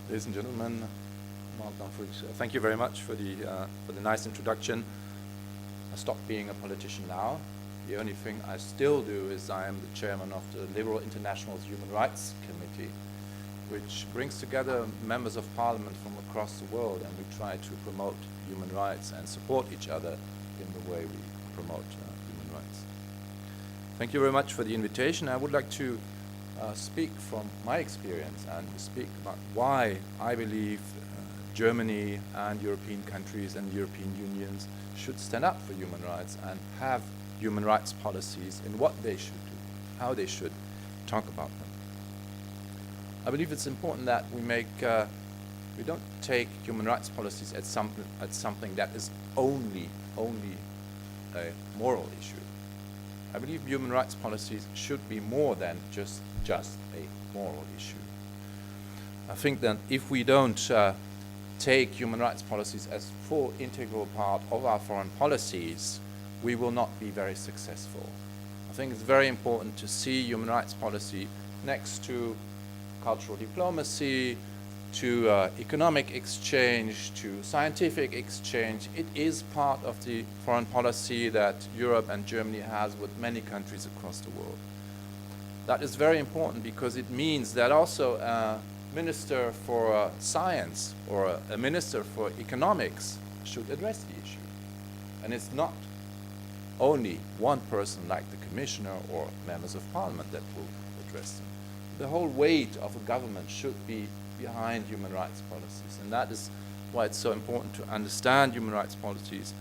Ladies and gentlemen, thank you very much for the nice introduction. I stopped being a politician now. The only thing I still do is I am the chairman of the Liberal International's Human Rights Committee, which brings together members of parliament from across the world, and we try to promote human rights and support each other in the way we promote human rights. Thank you very much for the invitation. I would like to speak from my experience and speak about why I believe Germany and European countries and European unions should stand up for human rights and have human rights policies in what they should do, how they should talk about them. I believe it's important that we don't take human rights policies as something that is only a moral issue. I believe human rights policies should be more than just a moral issue. I think that if we don't take human rights policies as full integral part of our foreign policies, we will not be very successful. I think it's very important to see human rights policy next to cultural diplomacy, to economic exchange, to scientific exchange. It is part of the foreign policy that Europe and Germany has with many countries across the world. That is very important because it means that also a minister for science or a minister for economics should address the issue. And it's not only one person like the commissioner or members of parliament that will address them. The whole weight of a government should be behind human rights policies, and that is why it's so important to understand human rights politics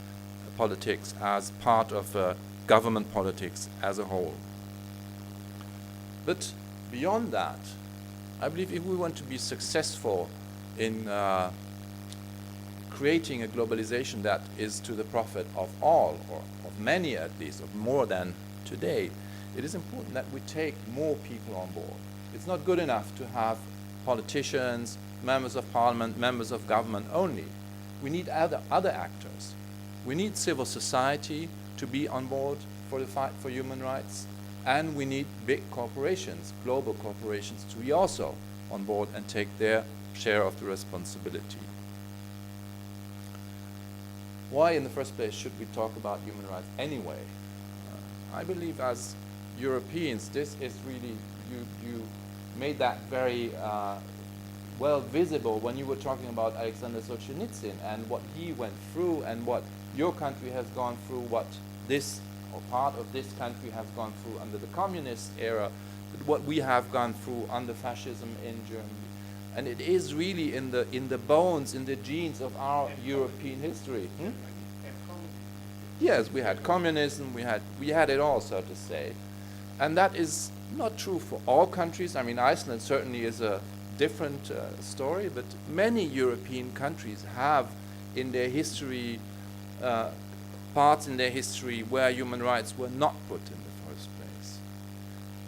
as part of government politics as a whole. But beyond that, I believe if we want to be successful in creating a globalization that is to the profit of all, or of many at least, of more than today, it is important that we take more people on board. It's not good enough to have politicians, members of parliament, members of government only. We need other actors. We need civil society to be on board for the fight for human rights, and we need big corporations, global corporations, to be also on board and take their share of the responsibility. Why in the first place should we talk about human rights anyway? I believe as Europeans, this is really, you made that very well visible when you were talking about Alexander Solzhenitsyn and what he went through and what your country has gone through, what this or part of this country has gone through under the communist era, but what we have gone through under fascism in Germany. And it is really in the bones, in the genes of our European history. Yes, we had communism, we had it all, so to say. And that is not true for all countries. I mean, Iceland certainly is a different story, but many European countries have in their history parts in their history where human rights were not put in the first place.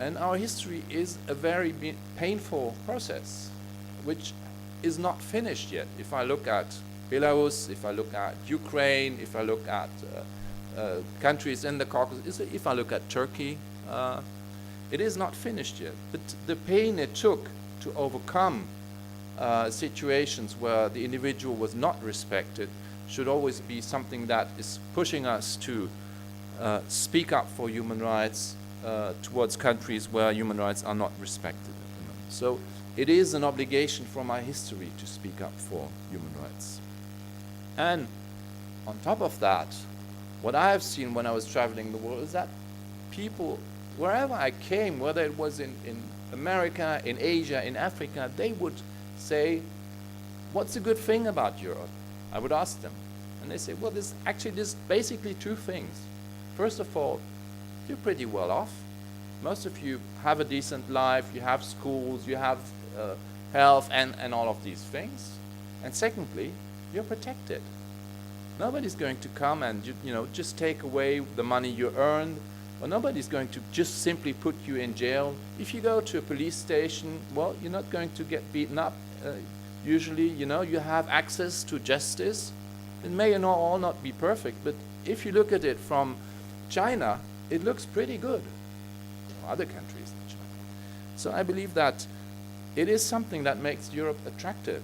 And our history is a very painful process, which is not finished yet. If I look at Belarus, if I look at Ukraine, if I look at countries in the Caucasus, if I look at Turkey, it is not finished yet. But the pain it took to overcome situations where the individual was not respected should always be something that is pushing us to speak up for human rights towards countries where human rights are not respected at the moment. So it is an obligation from our history to speak up for human rights. And on top of that, what I have seen when I was traveling the world is that people, wherever I came, whether it was in America, in Asia, in Africa, they would say, what's a good thing about Europe? I would ask them. And they say, well, there's basically two things. First of all, you're pretty well off. Most of you have a decent life, you have schools, you have health and all of these things. And secondly, you're protected. Nobody's going to come and just take away the money you earned, or nobody's going to just simply put you in jail. If you go to a police station, well, you're not going to get beaten up. Usually, you have access to justice. It may all not be perfect, but if you look at it from China, it looks pretty good. Or other countries than China. So I believe that it is something that makes Europe attractive,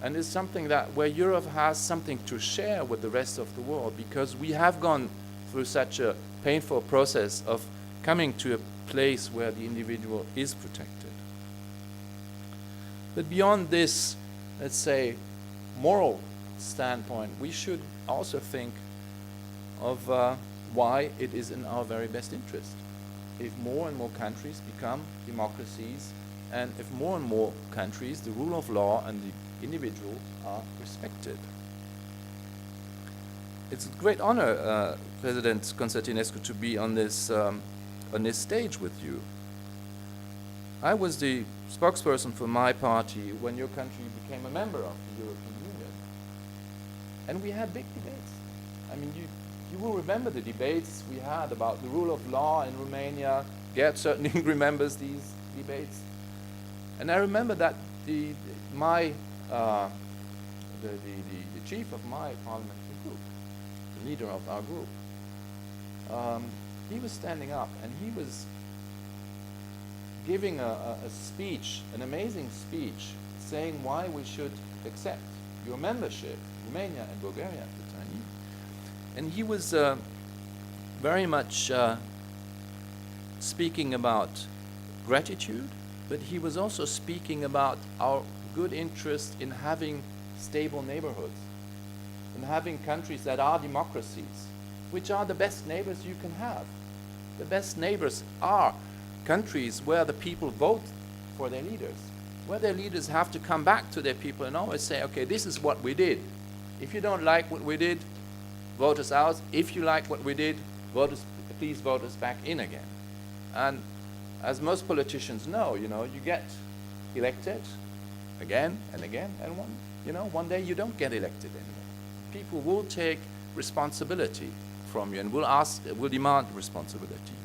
and is something that where Europe has something to share with the rest of the world, because we have gone through such a painful process of coming to a place where the individual is protected. But beyond this, let's say, moral standpoint, we should also think of why it is in our very best interest. If more and more countries become democracies, and if more and more countries, the rule of law and the individual are respected. It's a great honor, President Constantinescu, to be on this stage with you. I was the spokesperson for my party when your country became a member of the European Union. And we had big debates. I mean, you will remember the debates we had about the rule of law in Romania. Gerd certainly remembers these debates. And I remember that the chief of my parliamentary group, the leader of our group, he was standing up and he was giving a speech, an amazing speech, saying why we should accept your membership, Romania and Bulgaria at the time. And he was very much speaking about gratitude, but he was also speaking about our good interest in having stable neighborhoods, in having countries that are democracies, which are the best neighbors you can have. The best neighbors are countries where the people vote for their leaders, where their leaders have to come back to their people and always say, okay, this is what we did. If you don't like what we did, vote us out. If you like what we did, please vote us back in again. And as most politicians know, you get elected again and again, and one day you don't get elected anymore. People will take responsibility from you and will demand responsibility.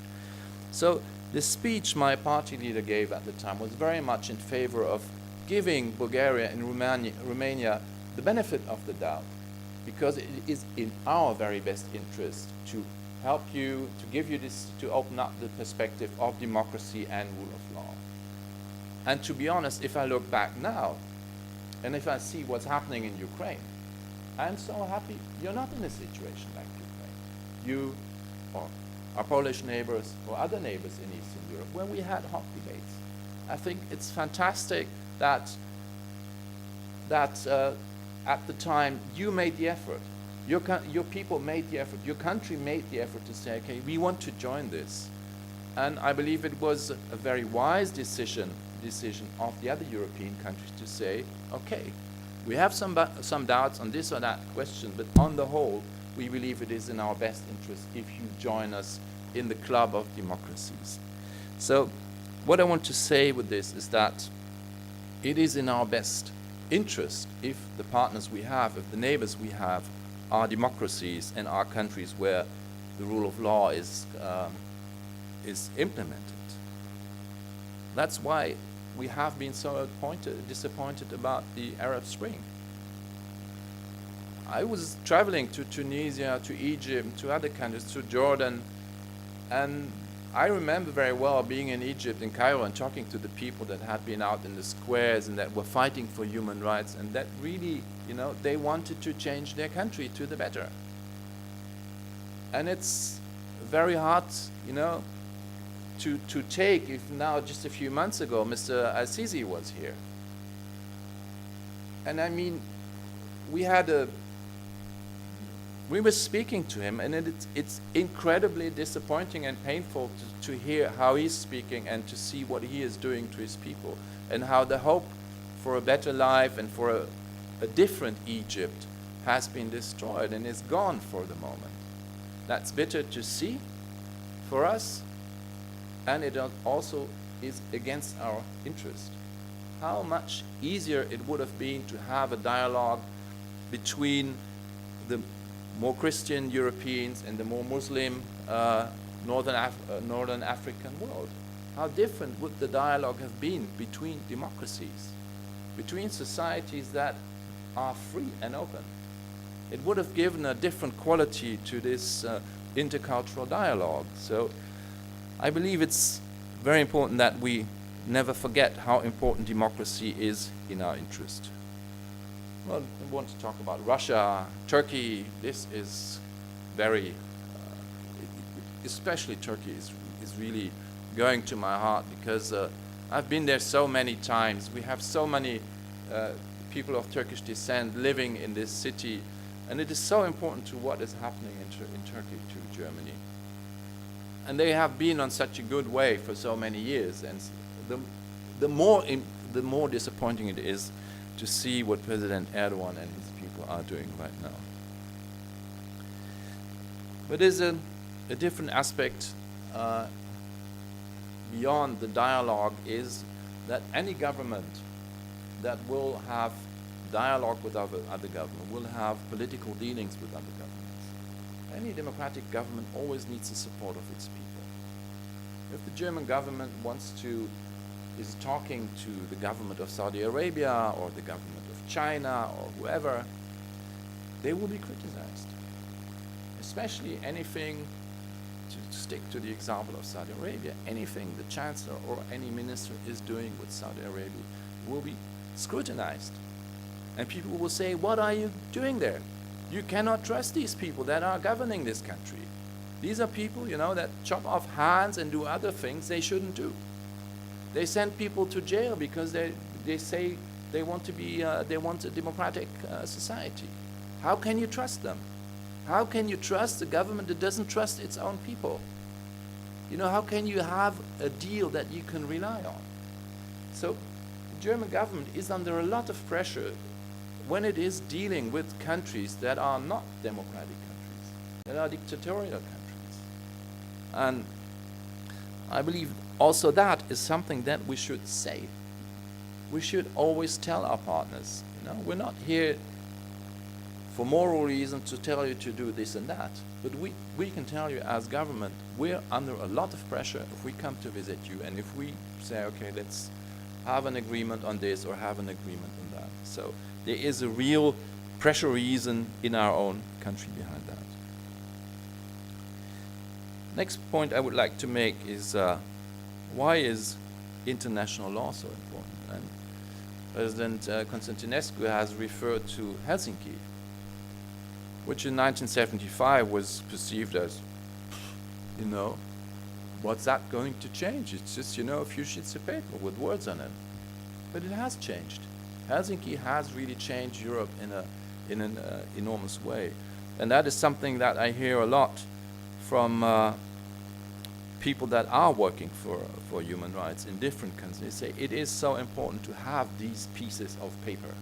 So the speech my party leader gave at the time was very much in favor of giving Bulgaria and Romania the benefit of the doubt, because it is in our very best interest to help you, to give you this, to open up the perspective of democracy and rule of law. And to be honest, if I look back now, and if I see what's happening in Ukraine, I'm so happy you're not in a situation like Ukraine. You or our Polish neighbors or other neighbors in Eastern Europe, where we had hot debates. I think it's fantastic that at the time you made the effort. Your people made the effort, your country made the effort to say, okay, we want to join this. And I believe it was a very wise decision of the other European countries to say, okay, we have some doubts on this or that question, but on the whole, we believe it is in our best interest if you join us in the club of democracies. So what I want to say with this is that it is in our best interest if the partners we have, if the neighbors we have, are democracies and are countries where the rule of law is implemented. That's why we have been so disappointed about the Arab Spring. I was traveling to Tunisia, to Egypt, to other countries, to Jordan, and I remember very well being in Egypt, in Cairo, and talking to the people that had been out in the squares and that were fighting for human rights, and that really, they wanted to change their country to the better. And it's very hard, to take if now just a few months ago Mr. Al-Sisi was here. And I mean, we were speaking to him, and it's incredibly disappointing and painful to hear how he's speaking and to see what he is doing to his people, and how the hope for a better life and for a different Egypt has been destroyed and is gone for the moment. That's bitter to see for us, and it also is against our interest. How much easier it would have been to have a dialogue between the more Christian Europeans and the more Muslim Northern African world. How different would the dialogue have been between democracies, between societies that are free and open? It would have given a different quality to this intercultural dialogue. So I believe it's very important that we never forget how important democracy is in our interest. Well, I want to talk about Russia, Turkey. This is very, especially Turkey is really going to my heart, because I've been there so many times. We have so many people of Turkish descent living in this city, and it is so important to what is happening in Turkey to Germany. And they have been on such a good way for so many years, and the more disappointing it is to see what President Erdogan and his people are doing right now. But there's a different aspect beyond the dialogue, is that any government that will have dialogue with other government, will have political dealings with other governments. Any democratic government always needs the support of its people. If the German government is talking to the government of Saudi Arabia or the government of China or whoever, they will be criticized. Especially anything, to stick to the example of Saudi Arabia, anything the chancellor or any minister is doing with Saudi Arabia will be scrutinized. And people will say, what are you doing there? You cannot trust these people that are governing this country. These are people, that chop off hands and do other things they shouldn't do. They send people to jail because they say they want a democratic society. How can you trust them? How can you trust a government that doesn't trust its own people? How can you have a deal that you can rely on? So the German government is under a lot of pressure when it is dealing with countries that are not democratic countries, that are dictatorial countries. And I believe also that is something that we should say. We should always tell our partners, we're not here for moral reasons to tell you to do this and that, but we can tell you as government, we're under a lot of pressure if we come to visit you, and if we say, okay, let's have an agreement on this or have an agreement on that. So there is a real pressure reason in our own country behind that. Next point I would like to make is why is international law so important? And President Constantinescu has referred to Helsinki, which in 1975 was perceived as, what's that going to change? It's just, a few sheets of paper with words on it. But it has changed. Helsinki has really changed Europe in an enormous way. And that is something that I hear a lot from people that are working for human rights in different countries. They say it is so important to have these pieces of paper.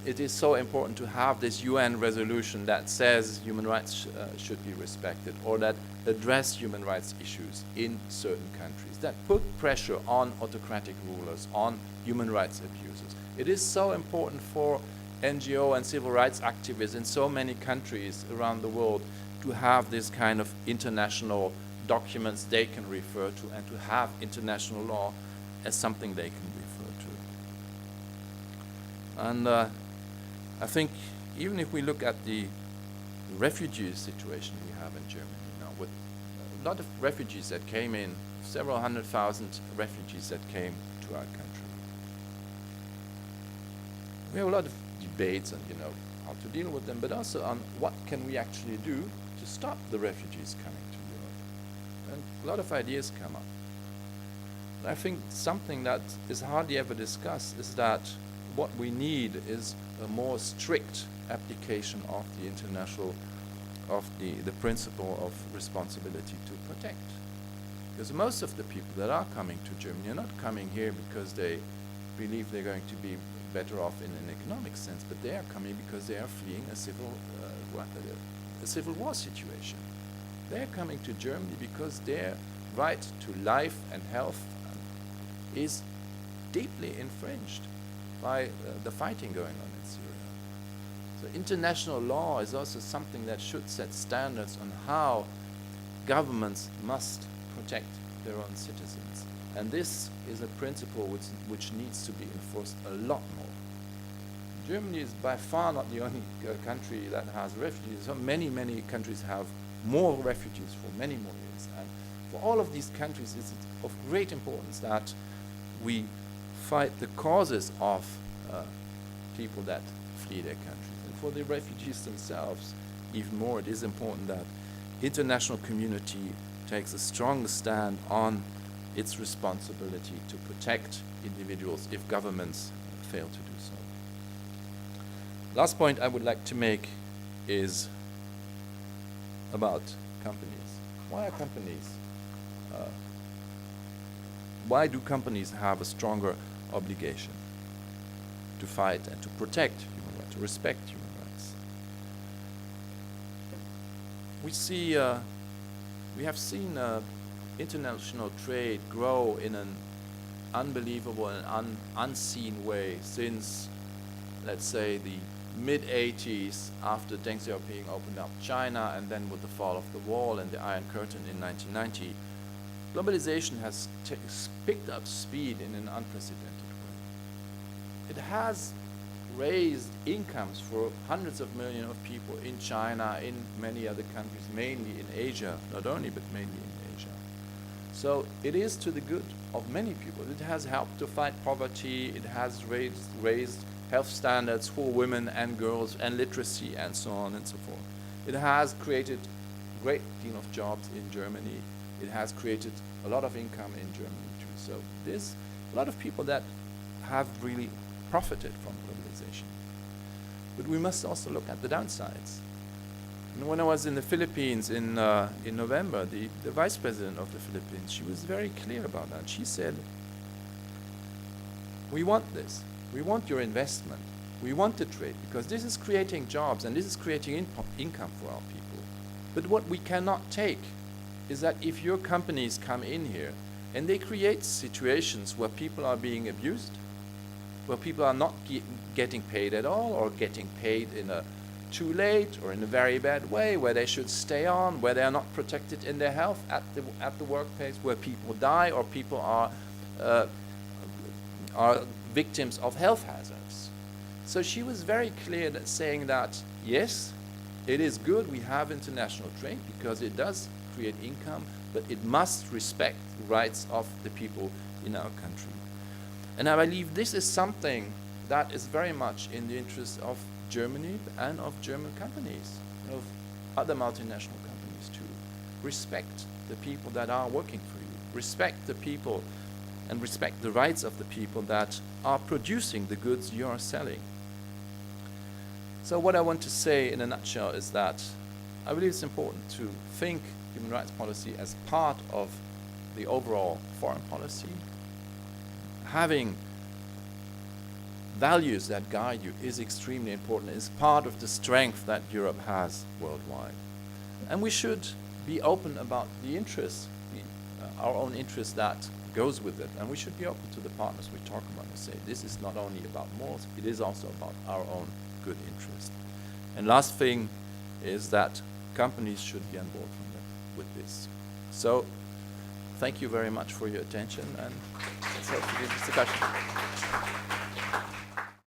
It is so important to have this UN resolution that says human rights should be respected, or that address human rights issues in certain countries, that put pressure on autocratic rulers, on human rights abusers. It is so important for NGO and civil rights activists in so many countries around the world to have this kind of international documents they can refer to, and to have international law as something they can refer to. And I think even if we look at the refugee situation we have in Germany now, with a lot of refugees that came in, several 100,000 refugees that came to our country, we have a lot of debates on, how to deal with them, but also on what can we actually do to stop the refugees coming to Europe. And a lot of ideas come up. And I think something that is hardly ever discussed is that what we need is a more strict application of the international, of the principle of responsibility to protect. Because most of the people that are coming to Germany are not coming here because they believe they're going to be better off in an economic sense, but they are coming because they are fleeing a civil war situation. They are coming to Germany because their right to life and health is deeply infringed by the fighting going on in Syria. So international law is also something that should set standards on how governments must protect their own citizens. And this is a principle which needs to be enforced a lot more. Germany is by far not the only country that has refugees. So many countries have more refugees for many more years. And For all of these countries, it's of great importance that we fight the causes of people that flee their countries. And for the refugees themselves, even more, it is important that international community takes a strong stand on its responsibility to protect individuals if governments fail to do so. Last point I would like to make is about companies. Why are companies? Why do companies have a stronger obligation to fight and to protect human rights, to respect human rights? We have seen international trade grow in an unbelievable and unseen way since, let's say, the mid-80s, after Deng Xiaoping opened up China, and then with the fall of the wall and the Iron Curtain in 1990, globalization has picked up speed in an unprecedented way. It has raised incomes for hundreds of millions of people in China, in many other countries, mainly in Asia, not only, but mainly in Asia. So it is to the good of many people. It has helped to fight poverty, it has raised health standards for women and girls and literacy and so on and so forth. It has created a great deal of jobs in Germany. It has created a lot of income in Germany too. So there's a lot of people that have really profited from globalization. But we must also look at the downsides. And when I was in the Philippines in November, the vice president of the Philippines, she was very clear about that. She said, we want this. We want your investment. We want the trade because this is creating jobs and this is creating income for our people. But what we cannot take is that if your companies come in here and they create situations where people are being abused, where people are not getting paid at all or getting paid in a too late or in a very bad way, where they should stay on, where they are not protected in their health at the workplace, where people die or people are victims of health hazards. So she was very clear that saying that, yes, it is good we have international trade because it does create income, but it must respect the rights of the people in our country. And I believe this is something that is very much in the interest of Germany and of German companies, and of other multinational companies too. Respect the people that are working for you. Respect the people and respect the rights of the people that are producing the goods you are selling. So what I want to say in a nutshell is that I believe it's important to think human rights policy as part of the overall foreign policy. Having values that guide you is extremely important. It's part of the strength that Europe has worldwide. And we should be open about the interests, our own interest that goes with it. And we should be open to the partners we talk about and say, this is not only about morals, it is also about our own good interest. And last thing is that companies should be on board with this. So, thank you very much for your attention, and let's have a discussion.